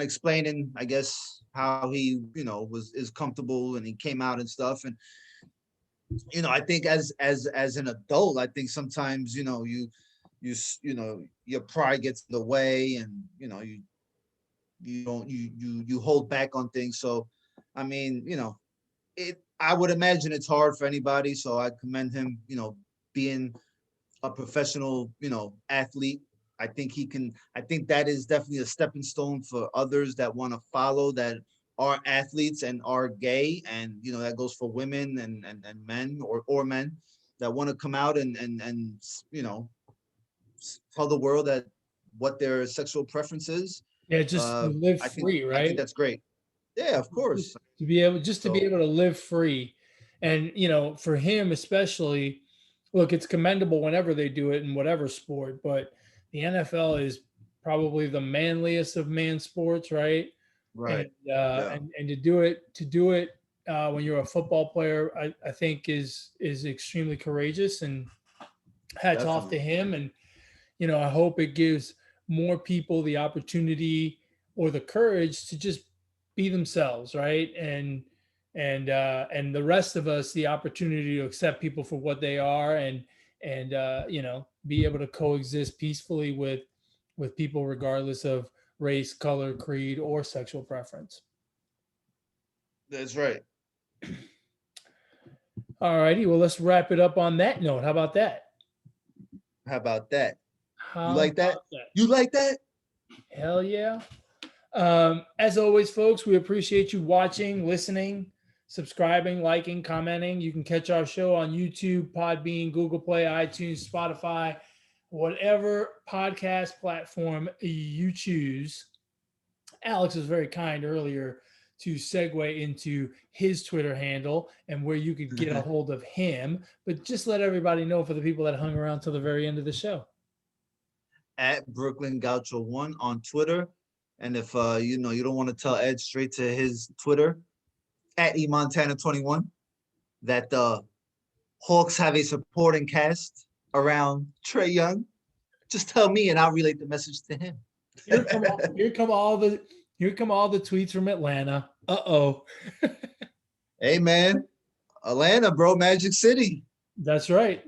explaining, I guess, how he, is comfortable, and he came out and stuff. And, I think as an adult, I think sometimes, your pride gets in the way, and, you hold back on things. So, I mean, I would imagine it's hard for anybody. So I commend him, being a professional, athlete. I think that is definitely a stepping stone for others that want to follow, that are athletes and are gay. And, that goes for women and men or men that want to come out and tell the world that what their sexual preference is. Yeah, just to live free, right? I think that's great. Yeah, of course. To be able to live free. And, for him especially, look, it's commendable whenever they do it in whatever sport, but the NFL is probably the manliest of man sports, right? Right. And to do it when you're a football player, I think is extremely courageous, and hats off to him. And, I hope it gives more people the opportunity or the courage to just be themselves, right? And the rest of us the opportunity to accept people for what they are, and be able to coexist peacefully with people regardless of race, color, creed, or sexual preference. That's right. All righty, well, let's wrap it up on that note. How about that? You like that? You like that? Hell yeah. As always, folks, we appreciate you watching, listening, subscribing, liking, commenting. You can catch our show on YouTube, Podbean, Google Play, iTunes, Spotify, whatever podcast platform you choose. Alex was very kind earlier to segue into his Twitter handle and where you could get a hold of him, but just let everybody know for the people that hung around till the very end of the show. At Brooklyn Gaucho 1 on Twitter. And if you don't want to tell Ed straight to his Twitter, at eMontana21, that the Hawks have a supporting cast around Trae Young, just tell me and I'll relate the message to him. Here come all the tweets from Atlanta. Uh-oh. Hey man, Atlanta, bro, Magic City. That's right.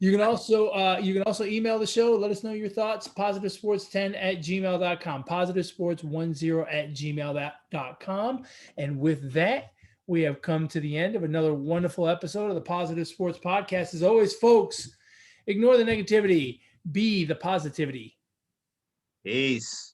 You can also email the show. Let us know your thoughts. positivesports10@gmail.com. positivesports10@gmail.com. And with that, we have come to the end of another wonderful episode of the Positive Sports Podcast. As always, folks, ignore the negativity. Be the positivity. Peace.